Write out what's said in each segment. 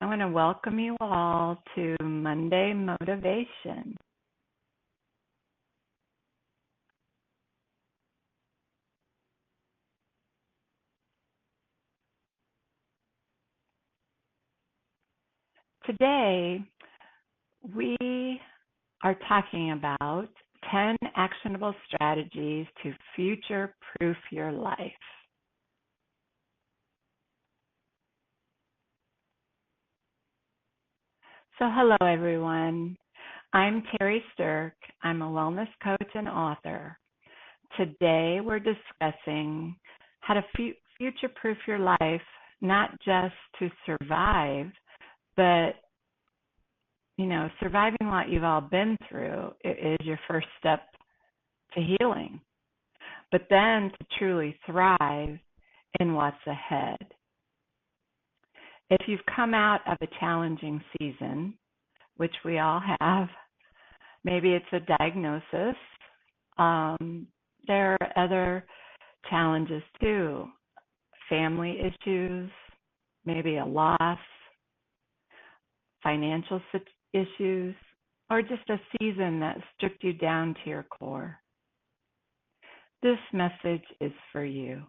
I want to welcome you all to Monday Motivation. Today, we are talking about 10 actionable strategies to future proof your life. So, hello everyone. I'm Terri Sterk. I'm a wellness coach and author. Today, we're discussing how to future proof your life, not just to survive, but surviving what you've all been through is your first step to healing, but then to truly thrive in what's ahead. If you've come out of a challenging season, which we all have, maybe it's a diagnosis. There are other challenges too, family issues, maybe a loss, financial issues, or just a season that stripped you down to your core. This message is for you.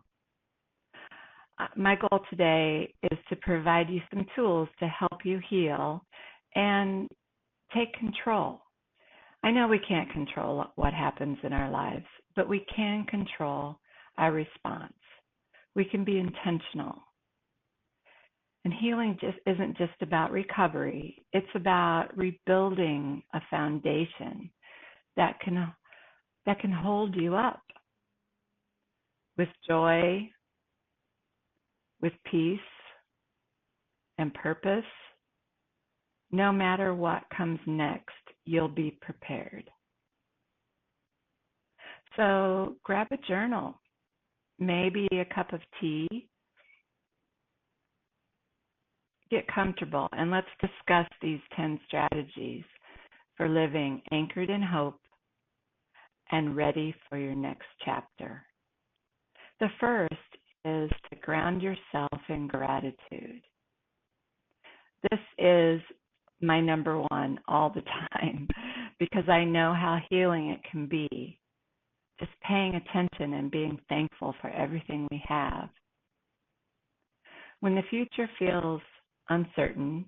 My goal today is to provide you some tools to help you heal and take control. I know we can't control what happens in our lives, but we can control our response. We can be intentional. And healing isn't just about recovery. It's about rebuilding a foundation that can hold you up with joy, with peace and purpose. No matter what comes next, you'll be prepared. So grab a journal, maybe a cup of tea. Get comfortable, and let's discuss these 10 strategies for living anchored in hope and ready for your next chapter. The first is to ground yourself in gratitude. This is my number one all the time because I know how healing it can be. Just paying attention and being thankful for everything we have. When the future feels uncertain,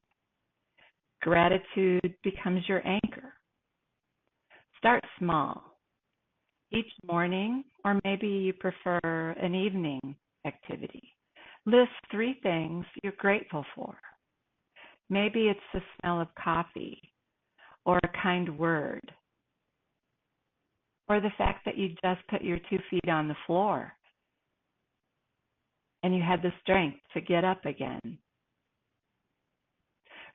gratitude becomes your anchor. Start small. Each morning, or maybe you prefer an evening activity, list 3 things you're grateful for. Maybe it's the smell of coffee, or a kind word, or the fact that you just put your 2 feet on the floor and you had the strength to get up again.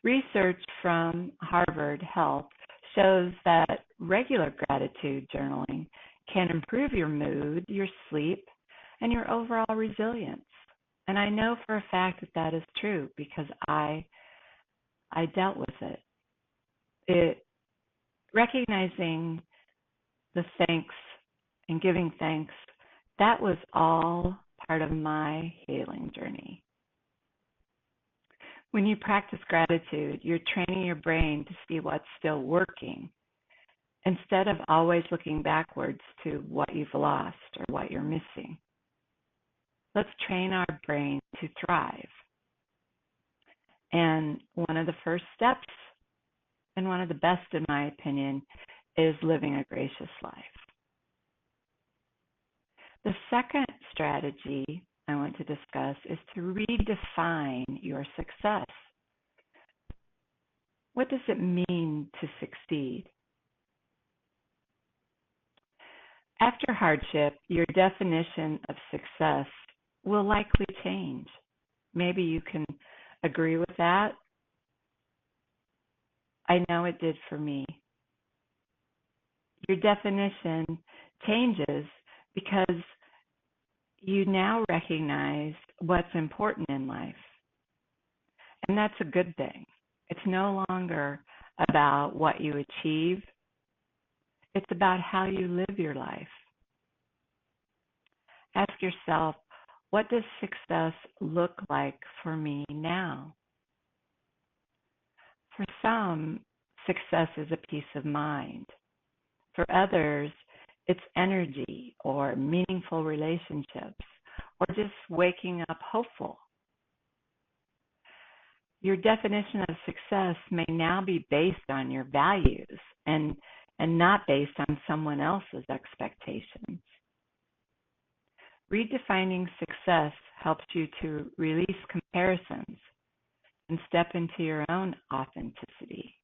Research from Harvard Health shows that regular gratitude journaling can improve your mood, your sleep, and your overall resilience. And I know for a fact that that is true because I dealt with it. Recognizing the thanks and giving thanks, that was all part of my healing journey. When you practice gratitude, you're training your brain to see what's still working instead of always looking backwards to what you've lost or what you're missing. Let's train our brain to thrive. And one of the first steps, and one of the best in my opinion, is living a gracious life. The second strategy I want to discuss is to redefine your success. What does it mean to succeed? After hardship, your definition of success will likely change. Maybe you can agree with that. I know it did for me. Your definition changes because you now recognize what's important in life. And that's a good thing. It's no longer about what you achieve. It's about how you live your life. Ask yourself, what does success look like for me now? For some, success is a peace of mind. For others, it's energy or meaningful relationships or just waking up hopeful. Your definition of success may now be based on your values and not based on someone else's expectations. Redefining success helps you to release comparisons and step into your own authenticity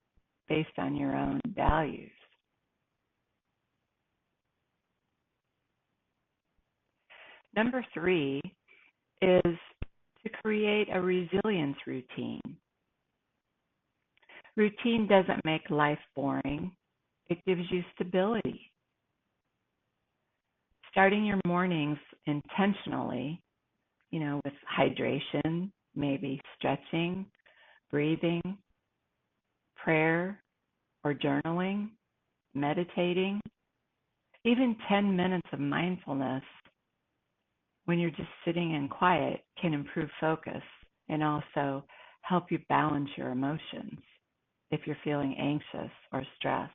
based on your own values. Number 3 is to create a resilience routine. Routine doesn't make life boring. It gives you stability. Starting your mornings intentionally, with hydration, maybe stretching, breathing, prayer, or journaling, meditating, even 10 minutes of mindfulness when you're just sitting in quiet can improve focus and also help you balance your emotions if you're feeling anxious or stressed.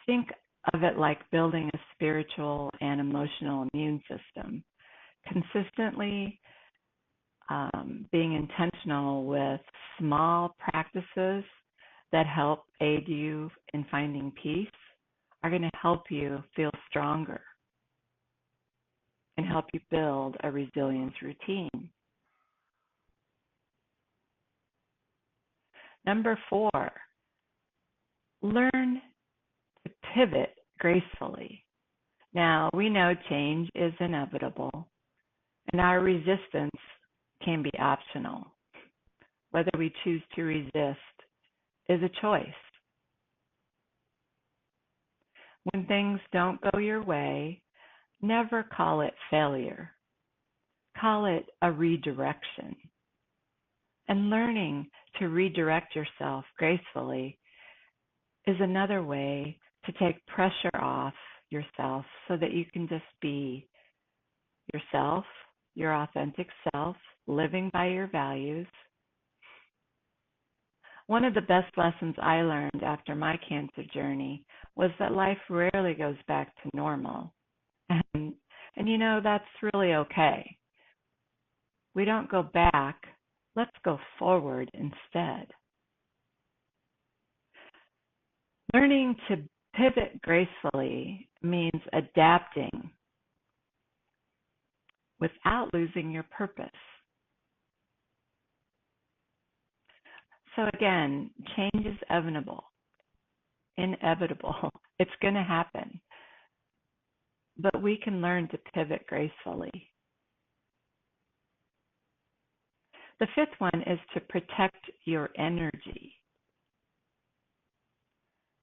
Think of it like building a spiritual and emotional immune system. Consistently being intentional with small practices that help aid you in finding peace are going to help you feel stronger and help you build a resilience routine. Number 4, learn to pivot gracefully. Now, we know change is inevitable, and our resistance can be optional. Whether we choose to resist is a choice. When things don't go your way, never call it failure. Call it a redirection. And learning to redirect yourself gracefully is another way to take pressure off yourself so that you can just be yourself, your authentic self, living by your values. One of the best lessons I learned after my cancer journey was that life rarely goes back to normal. And that's really okay. We don't go back. Let's go forward instead. Learning to pivot gracefully means adapting without losing your purpose. So again, change is inevitable. It's going to happen. But we can learn to pivot gracefully. The 5th one is to protect your energy.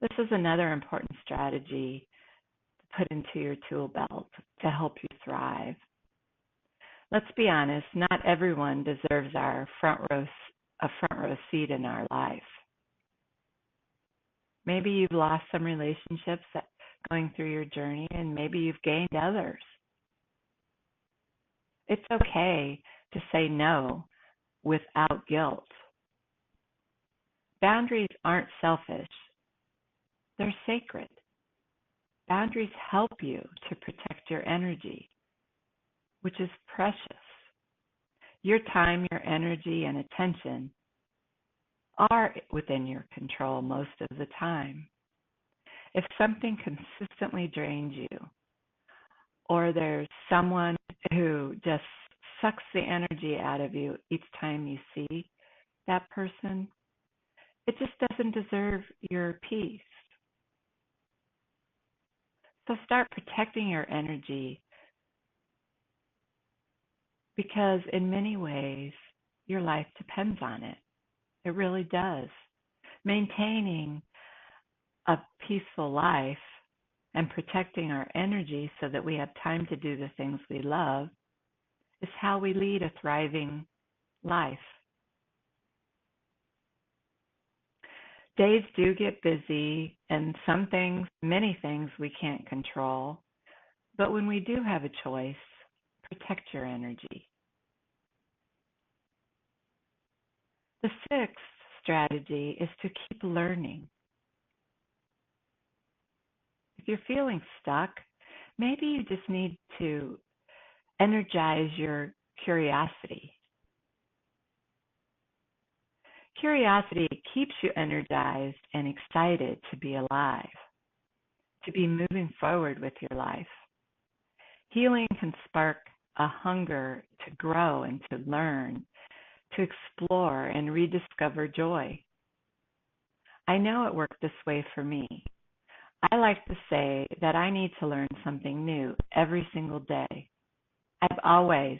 This is another important strategy to put into your tool belt to help you thrive. Let's be honest, not everyone deserves a front row seat in our life. Maybe you've lost some relationships going through your journey, and maybe you've gained others. It's okay to say no without guilt. Boundaries aren't selfish. They're sacred. Boundaries help you to protect your energy, which is precious. Your time, your energy, and attention are within your control most of the time. If something consistently drains you, or there's someone who just sucks the energy out of you each time you see that person, it just doesn't deserve your peace. So start protecting your energy, because in many ways, your life depends on it. It really does. Maintaining a peaceful life and protecting our energy so that we have time to do the things we love is how we lead a thriving life. Days do get busy, and many things we can't control. But when we do have a choice, protect your energy. The sixth strategy is to keep learning. If you're feeling stuck, maybe you just need to energize your curiosity. Curiosity keeps you energized and excited to be alive, to be moving forward with your life. Healing can spark a hunger to grow and to learn, to explore and rediscover joy. I know it worked this way for me. I like to say that I need to learn something new every single day. I've always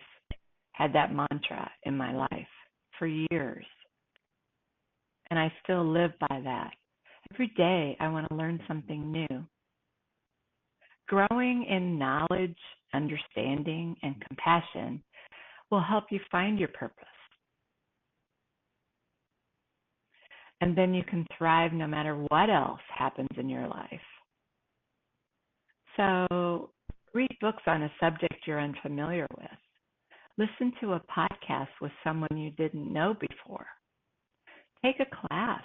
had that mantra in my life for years, and I still live by that. Every day I want to learn something new. Growing in knowledge, understanding, and compassion will help you find your purpose. And then you can thrive no matter what else happens in your life. So read books on a subject you're unfamiliar with. Listen to a podcast with someone you didn't know before. Take a class.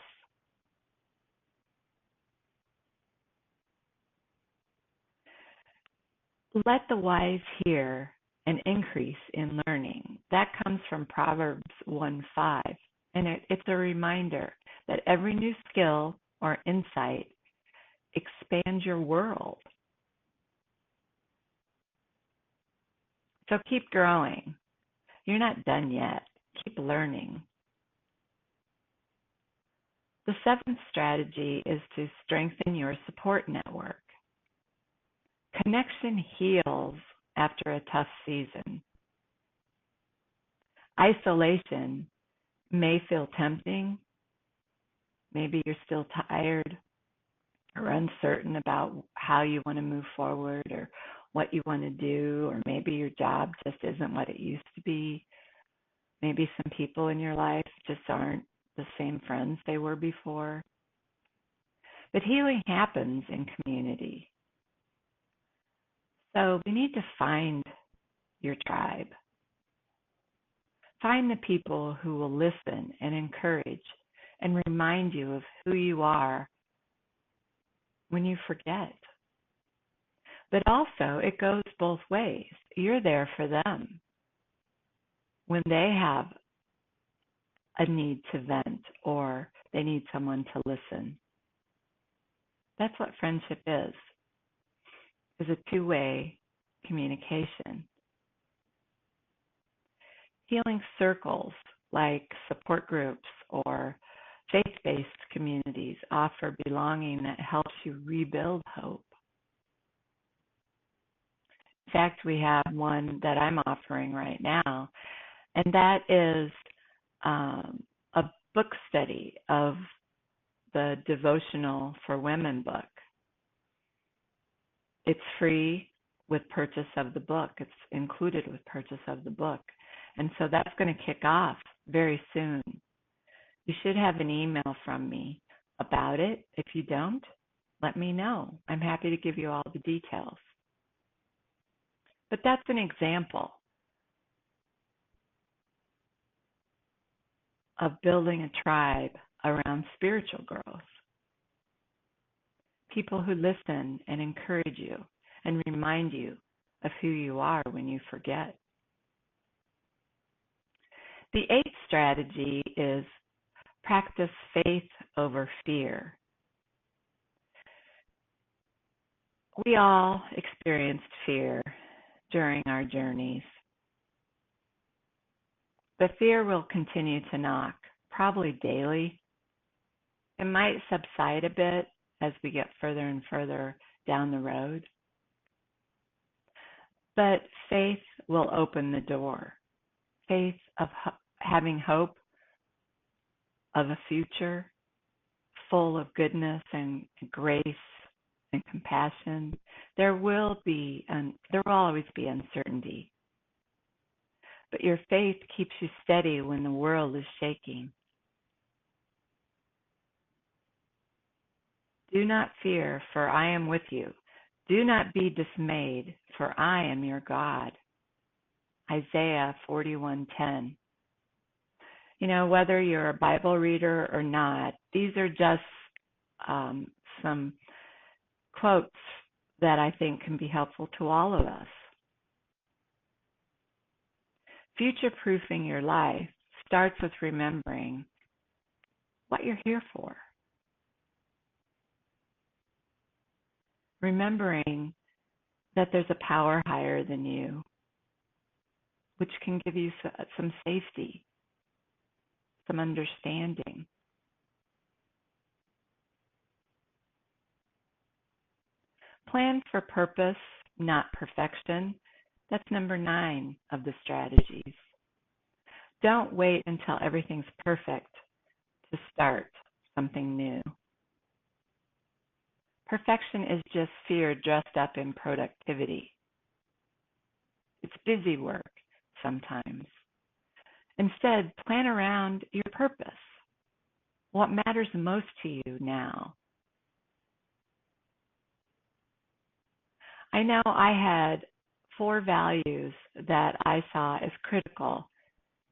Let the wise hear and increase in learning. That comes from Proverbs 1:5. And it's a reminder that every new skill or insight expands your world. So keep growing. You're not done yet. Keep learning. The seventh strategy is to strengthen your support network. Connection heals after a tough season. Isolation may feel tempting. Maybe you're still tired or uncertain about how you want to move forward or what you want to do, or maybe your job just isn't what it used to be. Maybe some people in your life just aren't the same friends they were before. But healing happens in community. So we need to find your tribe. Find the people who will listen and encourage and remind you of who you are when you forget. But also, it goes both ways. You're there for them when they have a need to vent or they need someone to listen. That's what friendship is a two-way communication. Healing circles like support groups or faith-based communities offer belonging that helps you rebuild hope. In fact, we have one that I'm offering right now, and that is a book study of the Devotional for Women book. It's free with purchase of the book. It's included with purchase of the book. And so that's going to kick off very soon. You should have an email from me about it. If you don't, let me know. I'm happy to give you all the details. But that's an example of building a tribe around spiritual growth. People who listen and encourage you and remind you of who you are when you forget. The eighth strategy is practice faith over fear. We all experienced fear during our journeys. The fear will continue to knock, probably daily. It might subside a bit as we get further and further down the road. But faith will open the door. Faith of having hope of a future full of goodness and grace and compassion. There will always be uncertainty. But your faith keeps you steady when the world is shaking. Do not fear, for I am with you. Do not be dismayed, for I am your God. Isaiah 41:10. Whether you're a Bible reader or not, these are just um, some quotes that I think can be helpful to all of us. Future proofing your life starts with remembering what you're here for. Remembering that there's a power higher than you, which can give you some safety, some understanding. Plan for purpose, not perfection. That's number 9 of the strategies. Don't wait until everything's perfect to start something new. Perfection is just fear dressed up in productivity. It's busy work sometimes. Instead, plan around your purpose. What matters most to you now? I know I had 4 values that I saw as critical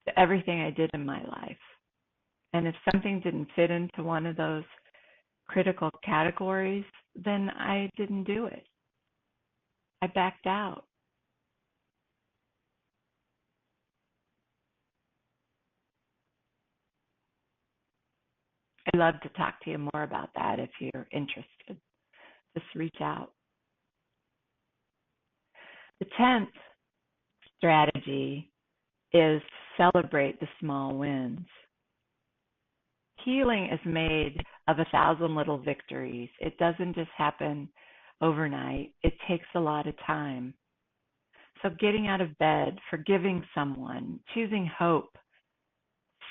to everything I did in my life. And if something didn't fit into one of those critical categories, then I didn't do it. I backed out. I'd love to talk to you more about that if you're interested. Just reach out. The 10th strategy is celebrate the small wins. Healing is made of 1,000 little victories. It doesn't just happen overnight. It takes a lot of time. So getting out of bed, forgiving someone, choosing hope,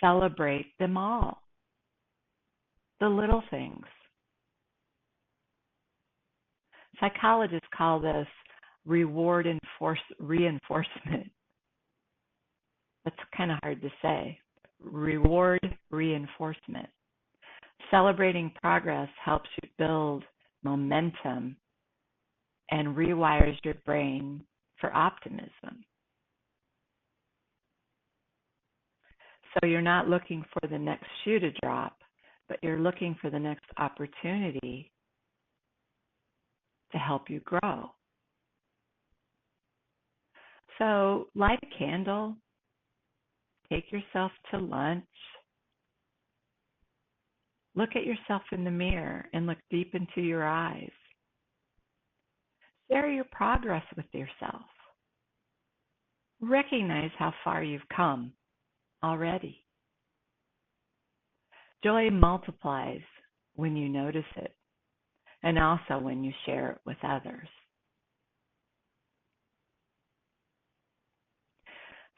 celebrate them all. The little things. Psychologists call this reinforcement. That's kind of hard to say. Reward reinforcement. Celebrating progress helps you build momentum and rewires your brain for optimism. So you're not looking for the next shoe to drop, but you're looking for the next opportunity to help you grow. So light a candle, take yourself to lunch, look at yourself in the mirror and look deep into your eyes. Share your progress with yourself. Recognize how far you've come already. Joy multiplies when you notice it, and also when you share it with others.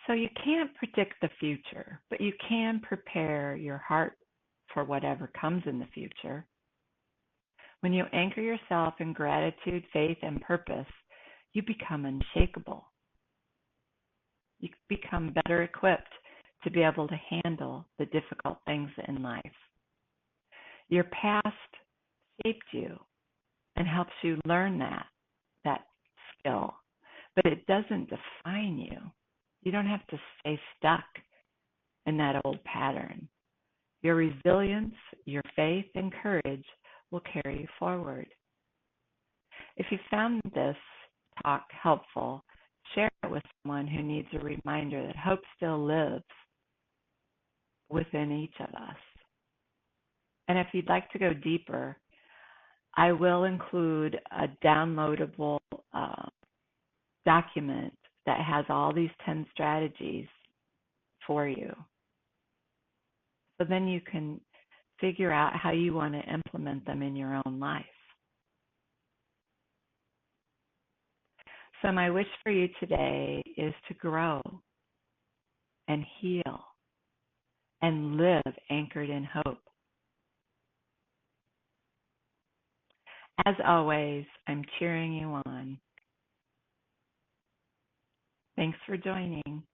So you can't predict the future, but you can prepare your heart for whatever comes in the future. When you anchor yourself in gratitude, faith, and purpose, you become unshakable. You become better equipped to be able to handle the difficult things in life. Your past shaped you and helps you learn that skill, but it doesn't define you. You don't have to stay stuck in that old pattern. Your resilience, your faith, and courage will carry you forward. If you found this talk helpful, share it with someone who needs a reminder that hope still lives within each of us. And if you'd like to go deeper, I will include a downloadable document that has all these 10 strategies for you. So then you can figure out how you want to implement them in your own life. So my wish for you today is to grow and heal and live anchored in hope. As always, I'm cheering you on. Thanks for joining.